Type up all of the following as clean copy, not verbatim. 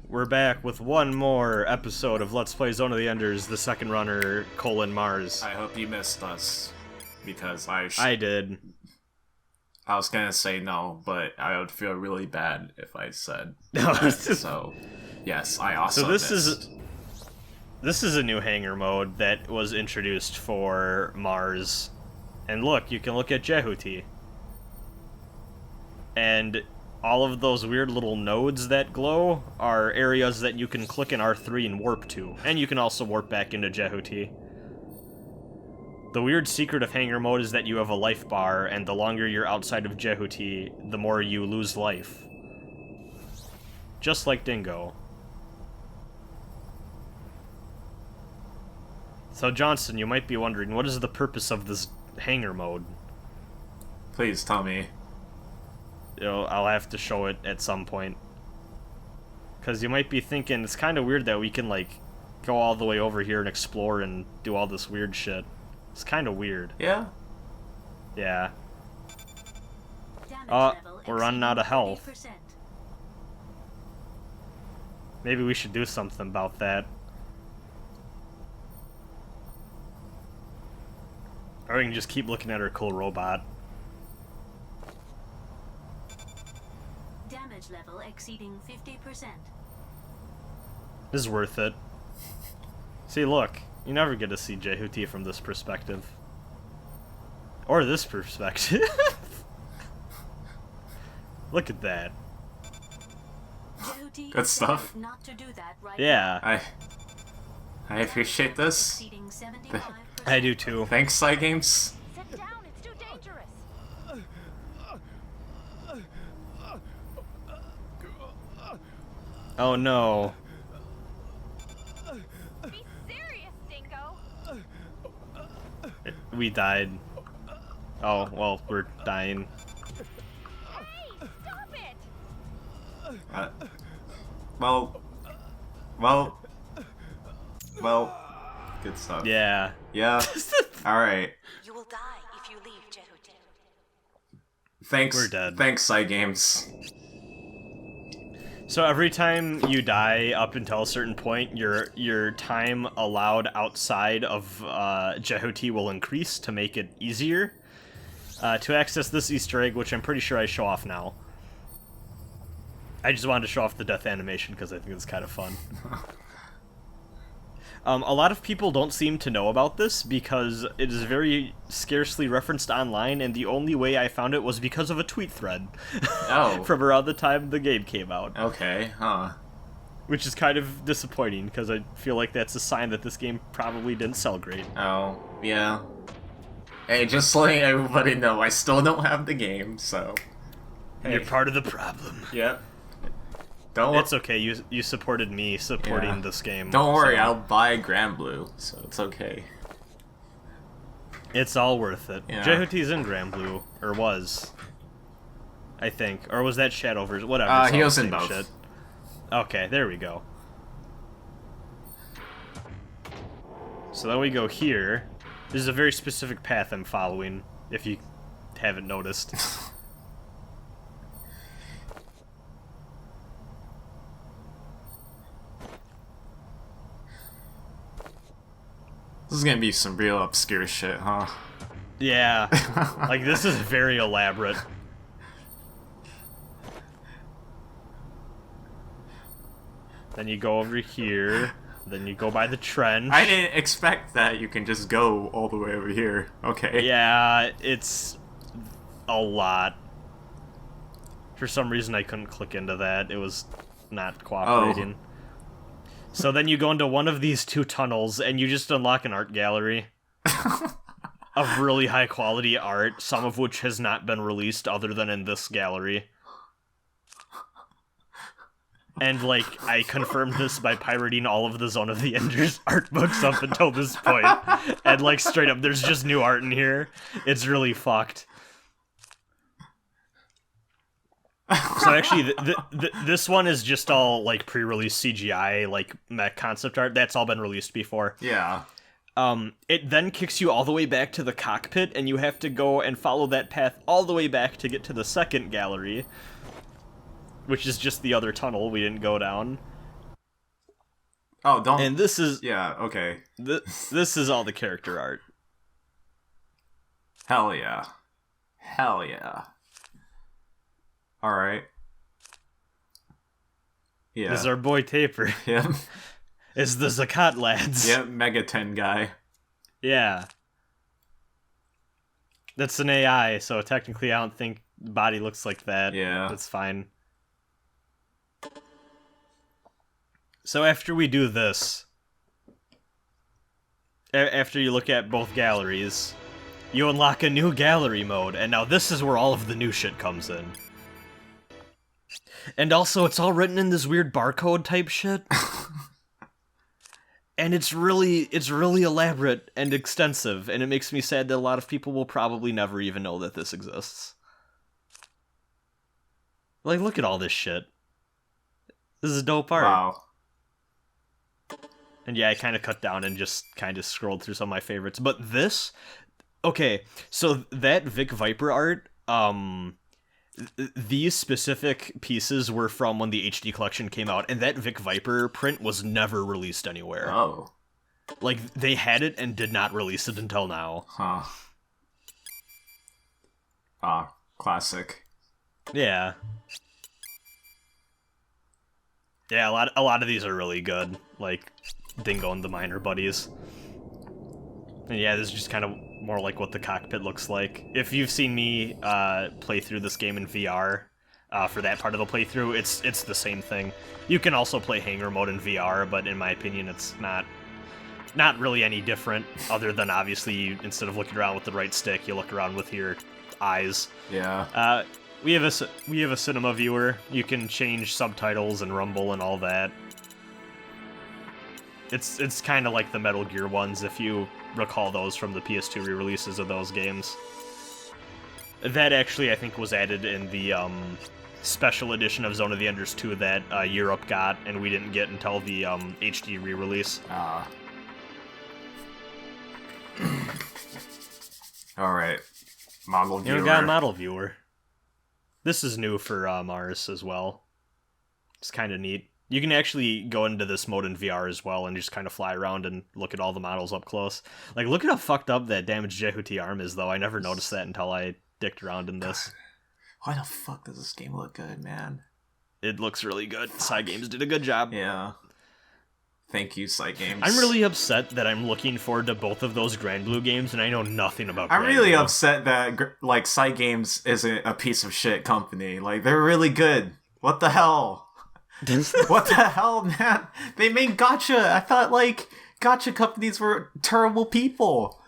we're back with one more episode of Let's Play Zone of the Enders, the second runner, Mars. I hope you missed us, because I did. I was gonna say no, but I would feel really bad if I said No. that, so yes, I also missed. This is a new hangar mode that was introduced for Mars. And look, you can look at Jehuti. And all of those weird little nodes that glow are areas that you can click in R3 and warp to. And you can also warp back into Jehuti. The weird secret of hangar mode is that you have a life bar, and the longer you're outside of Jehuti, the more you lose life. Just like Dingo. So Johnson, you might be wondering, what is the purpose of this hangar mode? Please tell me. I'll have to show it at some point. Because you might be thinking, it's kind of weird that we can, like, go all the way over here and explore and do all this weird shit. It's kind of weird. Yeah? Yeah. We're running out of health. 30%. Maybe we should do something about that. Or we can just keep looking at our cool robot. Damage level exceeding 50%. This is worth it. See, look. You never get to see Jehuti from this perspective. Or this perspective. Look at that. Jehuti Good stuff. not to do that right Yeah, I appreciate now. this. Exceeding 75%. I do too. Thanks, Games. Sit down, it's too dangerous. Oh no. Be serious, Dingo. We died. Oh, well, we're dying. Hey, stop it! Well, good stuff. Yeah. Yeah. Alright. You will die if you leave Jehuti. Thanks. We're dead. Thanks, Games. So every time you die up until a certain point, your time allowed outside of Jehuti will increase to make it easier to access this Easter egg, which I'm pretty sure I show off now. I just wanted to show off the death animation because I think it's kind of fun. A lot of people don't seem to know about this because it is very scarcely referenced online, and the only way I found it was because of a tweet thread. Oh. From around the time the game came out. Okay, huh. Which is kind of disappointing, because I feel like that's a sign that this game probably didn't sell great. Oh, yeah. Hey, just letting everybody know, I still don't have the game, so... Hey. You're part of the problem. Yep. Don't It's okay, you supported me supporting this game. Don't worry, so I'll buy Grand Blue, so it's okay. It's all worth it. Yeah. Jehuti's in Grand Blue, or was. I think. Or was that Shadowverse? Whatever. it's He all was the in same both. shit. Okay, there we go. So then we go here. This is a very specific path I'm following, if you haven't noticed. This is gonna be some real obscure shit, huh? Yeah. Like, this is very elaborate. Then you go over here. Then you go by the trench. I didn't expect that you can just go all the way over here. Okay. Yeah, it's a lot. For some reason I couldn't click into that. It was not cooperating. So then you go into one of these two tunnels and you just unlock an art gallery of really high quality art, some of which has not been released other than in this gallery. And, like, I confirmed this by pirating all of the Zone of the Enders art books up until this point. And, like, straight up, there's just new art in here. It's really fucked. So actually, this one is just all, like, pre-release CGI, like, mech concept art. That's all been released before. Yeah. It then kicks you all the way back to the cockpit, and you have to go and follow that path all the way back to get to the second gallery, which is just the other tunnel we didn't go down. Oh, don't. And this is Yeah. Okay. this is all the character art. Hell yeah. Hell yeah. All right. Yeah. This is our boy Taper. Yep. It's the Zakat lads. Yep. Mega 10 guy. Yeah. That's an AI, so technically I don't think the body looks like that. Yeah. That's fine. So after we do this, after you look at both galleries, you unlock a new gallery mode, and now this is where all of the new shit comes in. And also, it's all written in this weird barcode type shit. And it's really elaborate and extensive, and it makes me sad that a lot of people will probably never even know that this exists. Like, look at all this shit. This is dope art. Wow. And yeah, I kind of cut down and just kind of scrolled through some of my favorites. But this... Okay, so that Vic Viper art, these specific pieces were from when the HD collection came out, and that Vic Viper print was never released anywhere. Oh. Like, they had it and did not release it until now. Huh. Ah, classic. Yeah. Yeah, a lot of these are really good. Like, Dingo and the Miner Buddies. And yeah, this is just kind of more like what the cockpit looks like. If you've seen me play through this game in VR, for that part of the playthrough, it's the same thing. You can also play Hangar mode in VR, but in my opinion, it's not really any different, other than obviously you, instead of looking around with the right stick, you look around with your eyes. Yeah. We have a cinema viewer. You can change subtitles and rumble and all that. It's kind of like the Metal Gear ones, if you recall those from the PS2 re-releases of those games. That actually, I think, was added in the special edition of Zone of the Enders 2 that Europe got, and we didn't get until the HD re-release. Alright. Model viewer. You got a model viewer. This is new for Mars as well. It's kind of neat. You can actually go into this mode in VR as well and just kind of fly around and look at all the models up close. Like, look at how fucked up that damaged Jehuti arm is, though. I never noticed that until I dicked around in this. Why the fuck does this game look good, man? It looks really good. Cygames did a good job. Yeah. Thank you, Cygames. I'm really upset that I'm looking forward to both of those Grand Blue games, and I know nothing about I'm Grand really Blue. upset that, like, Cygames isn't a piece of shit company. Like, they're really good. What the hell? What the hell, man? They made gacha. I thought, like, gacha companies were terrible people.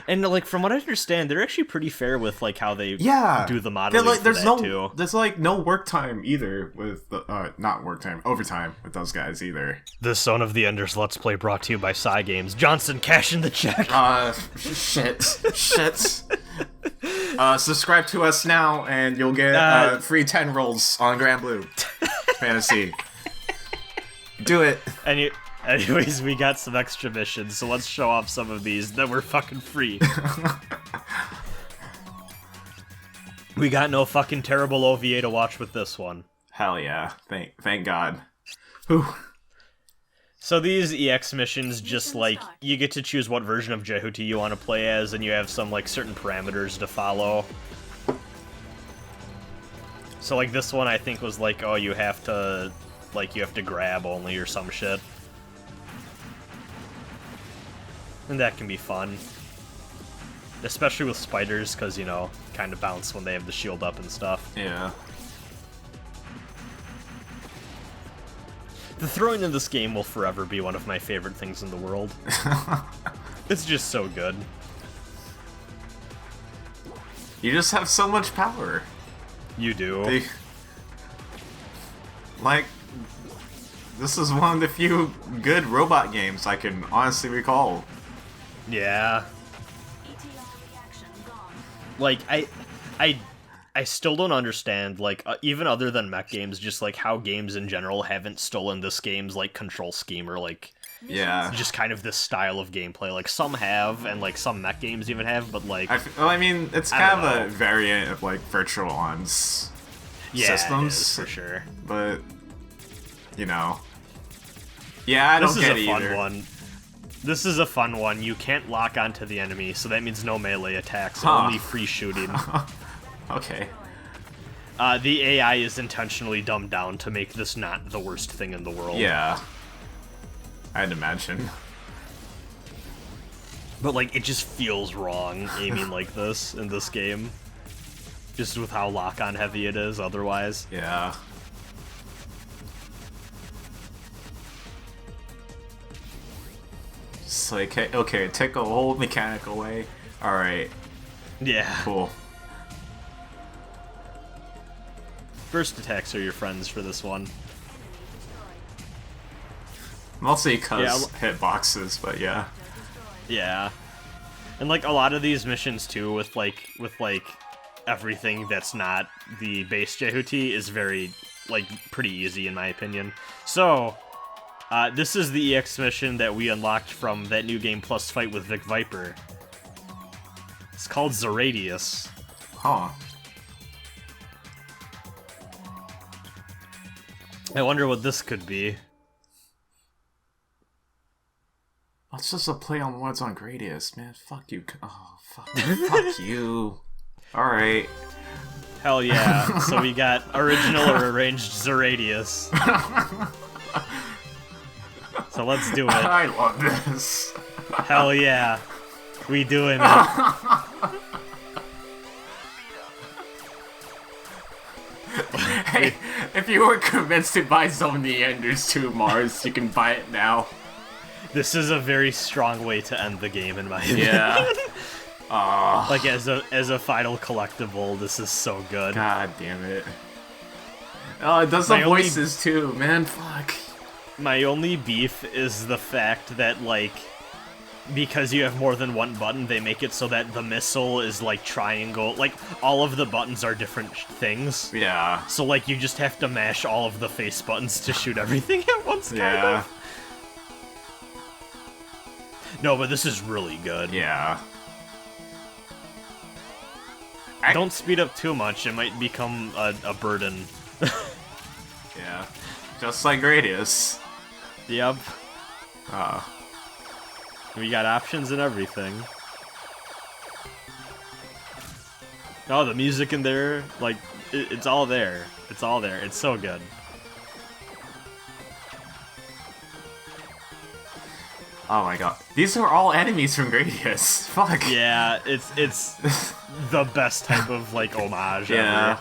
And, like, from what I understand, they're actually pretty fair with, like, how they do the modeling like, for that, too. There's, like, no work time either with the, not work time, overtime with those guys either. This Zone of the Enders Let's Play brought to you by Cygames. Johnson, cash in the check! Shit. Subscribe to us now, and you'll get free 10 rolls on Grand Blue Fantasy. Do it. Anyways, we got some extra missions, so let's show off some of these that were fucking free. We got no fucking terrible OVA to watch with this one. Hell yeah. Thank God. Whew. So these EX missions, just like, you get to choose what version of Jehuti you want to play as, and you have some, like, certain parameters to follow. So, like, this one I think was like, oh, you have to grab only or some shit. And that can be fun. Especially with spiders, because, you know, kind of bounce when they have the shield up and stuff. Yeah. The throwing in this game will forever be one of my favorite things in the world. It's just so good. You just have so much power. You do. Like, this is one of the few good robot games I can honestly recall. Yeah. ETR reaction gone. Like, I still don't understand, like, even other than mech games, just, like, how games in general haven't stolen this game's, like, control scheme, or, like, Yeah. just kind of this style of gameplay. Like, some have, and, like, some mech games even have, but, like... I mean, it's I kind don't of know. a variant of, like, Virtual On's yeah, systems. it is, for sure. But, you know, Yeah, I don't This is get a it fun either. one. This is a fun one. You can't lock onto the enemy, so that means no melee attacks, Huh. only free shooting. Okay. The AI is intentionally dumbed down to make this not the worst thing in the world. Yeah. I'd imagine. But, like, it just feels wrong aiming like this in this game. Just with how lock-on heavy it is otherwise. Yeah. Just like, okay, take a whole mechanic away. Alright, Yeah. cool. Burst attacks are your friends for this one. Mostly because Yeah, hitboxes, but yeah. Yeah. And, like, a lot of these missions, too, with everything that's not the base Jehuti is very, like, pretty easy, in my opinion. So, this is the EX mission that we unlocked from that New Game Plus fight with Vic Viper. It's called Gradius. Huh. I wonder what this could be. It's just a play on words on Gradius, man. Fuck you. Oh, fuck. Fuck you. Alright. Hell yeah. So we got original or arranged Gradius. So let's do it. I love this. Hell yeah. We doing it. Hey, if you were convinced to buy ZoE Enders 2 Mars, you can buy it now. This is a very strong way to end the game, in my opinion. Yeah. Like, as a final collectible, this is so good. God damn it. Oh, it does the My only- voices too, man. Fuck. My only beef is the fact that, like, because you have more than one button, they make it so that the missile is, like, triangle. Like, all of the buttons are different things. Yeah. So, like, you just have to mash all of the face buttons to shoot everything at once, kind Yeah. of. No, but this is really good. Yeah. Don't speed up too much, it might become a burden. Yeah. Just like Gradius. Yep. We got options and everything. Oh, the music in there, like, it's all there. It's all there. It's so good. Oh my god. These are all enemies from Gradius. Fuck. Yeah, it's the best type of, like, homage Yeah. ever.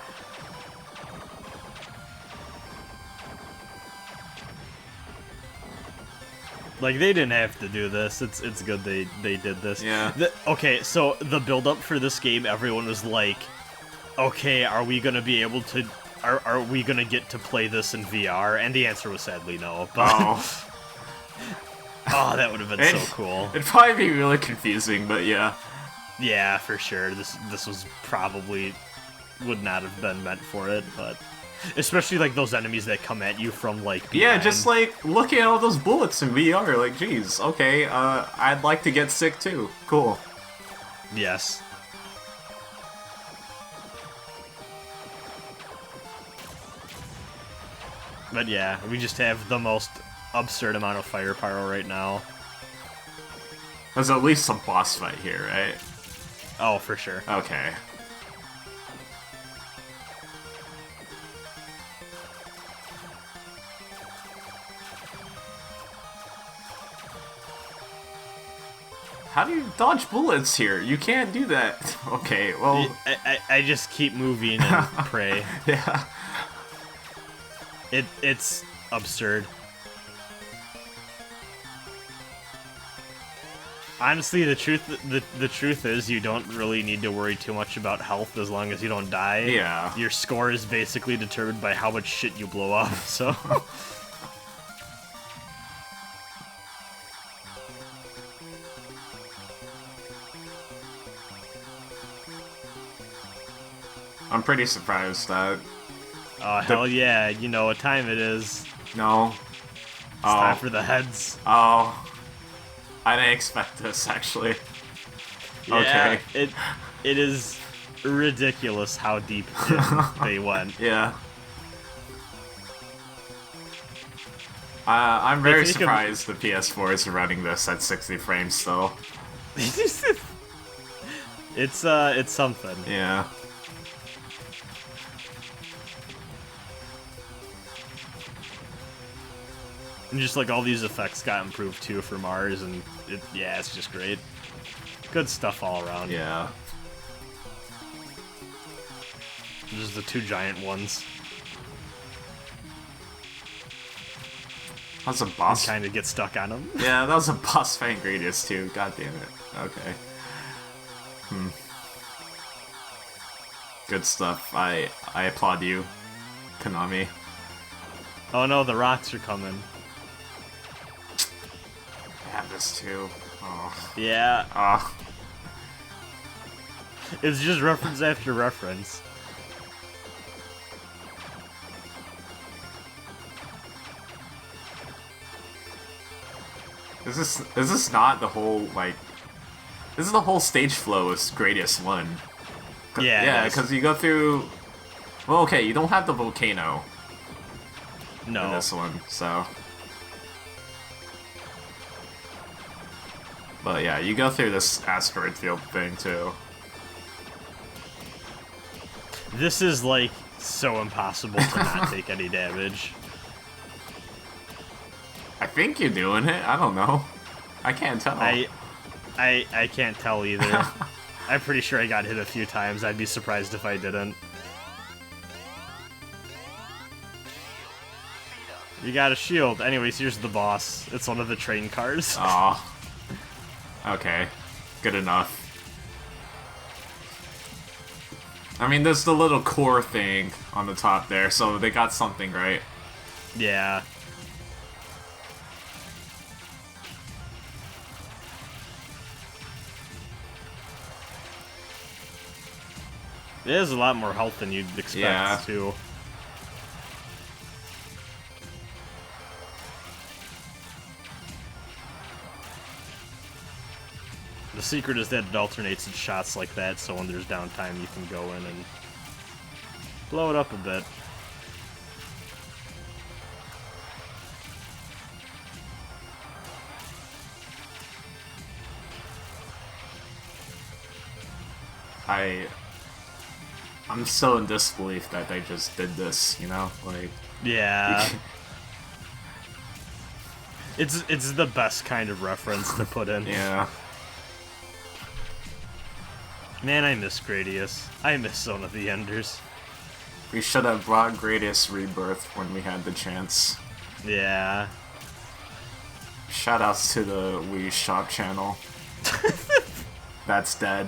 Like, they didn't have to do this. It's good they did this. Yeah. Okay, so the build-up for this game, everyone was like, okay, are we gonna be able to... Are we gonna get to play this in VR? And the answer was sadly no. But, Oh. oh, that would have been so cool. It'd probably be really confusing, but yeah. Yeah, for sure. This was probably... would not have been meant for it, but... Especially, like, those enemies that come at you from, like, Yeah, behind. just like looking at all those bullets in VR, like, geez, okay, I'd like to get sick too. Cool. Yes. But yeah, we just have the most absurd amount of firepower right now. There's at least some boss fight here, right? Oh, for sure. Okay. How do you dodge bullets here? You can't do that. Okay, well, I just keep moving and pray. yeah. It's absurd. Honestly, the truth is you don't really need to worry too much about health as long as you don't die. Yeah. Your score is basically determined by how much shit you blow up, so... I'm pretty surprised that... Oh, hell yeah, you know what time it is. No. It's time for the heads. Oh. I didn't expect this, actually. Yeah, Okay. it is ridiculous how deep in they went. Yeah. I'm very think of- surprised the PS4 is running this at 60 frames still. It's something. Yeah. And just like all these effects got improved too for Mars, and yeah, it's just great. Good stuff all around. Yeah. Just the 2 giant ones. That was a boss. Kind of get stuck on them. Yeah, that was a boss fight in Gradius too. God damn it. Okay. Good stuff. I applaud you, Konami. Oh no, the rocks are coming. I have this too. Oh. Yeah, Ah. it's just reference after reference. Is this not the whole like? This is the whole stage flow of Gradius 1. Yeah, Yeah, it is. because you go through. Well, okay, you don't have the volcano in No. this one, so. But yeah, you go through this asteroid field thing too. This is like so impossible to not take any damage. I think you're doing it. I don't know. I can't tell. I can't tell either. I'm pretty sure I got hit a few times. I'd be surprised if I didn't. You got a shield. Anyways, here's the boss. It's one of the train cars. Aw. Okay. Good enough. I mean, there's the little core thing on the top there, so they got something right. Yeah. It has a lot more health than you'd expect, Yeah. too. The secret is that it alternates its shots like that, so when there's downtime, you can go in and blow it up a bit. I'm so in disbelief that they just did this, you know? Like, Yeah. It's the best kind of reference to put in. yeah. Man, I miss Gradius. I miss Zone of the Enders. We should have brought Gradius Rebirth when we had the chance. Yeah. Shoutouts to the Wii Shop channel. That's dead.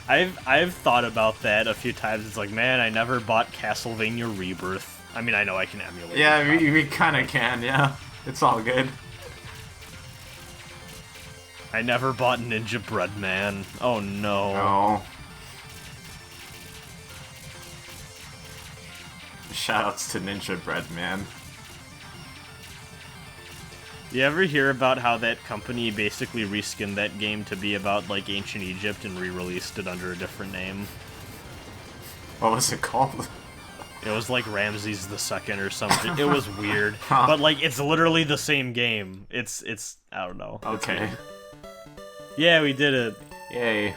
I've thought about that a few times. It's like, man, I never bought Castlevania Rebirth. I mean, I know I can emulate Yeah, it. we kind of can, yeah. It's all good. I never bought Ninja Bread Man. Oh no. Oh. Shoutouts to Ninja Bread, man. You ever hear about how that company basically reskinned that game to be about like ancient Egypt and re-released it under a different name? What was it called? It was like Ramses II or something. It was weird, Huh. but like it's literally the same game. It's I don't know. It's Okay. weird. Yeah, we did it. Yay.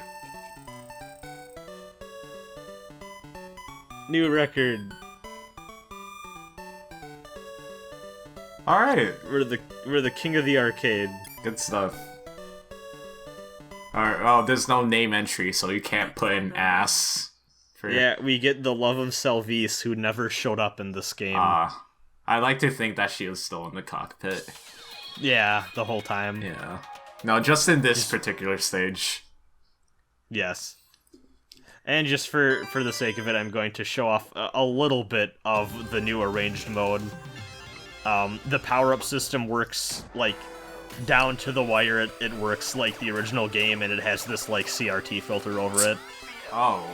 New record. Alright. We're the king of the arcade. Good stuff. Alright, oh, there's no name entry, so you can't put in ass. For... Yeah, we get the love of Selvice, who never showed up in this game. I like to think that she was still in the cockpit. Yeah, the whole time. Yeah. No, just in this particular stage. Yes. And just for the sake of it, I'm going to show off a little bit of the new arranged mode. The power-up system works, like, down to the wire. It works like the original game, and it has this, like, CRT filter over it. Oh.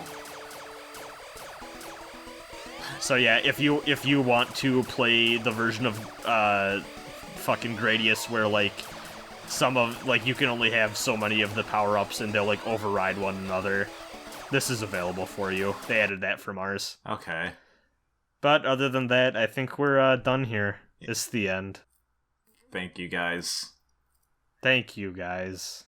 So yeah, if you want to play the version of fucking Gradius where, like, some of, like, you can only have so many of the power-ups and they'll, like, override one another, this is available for you. They added that for Mars. Okay. But other than that, I think we're done here. It's the end. Thank you, guys. Thank you, guys.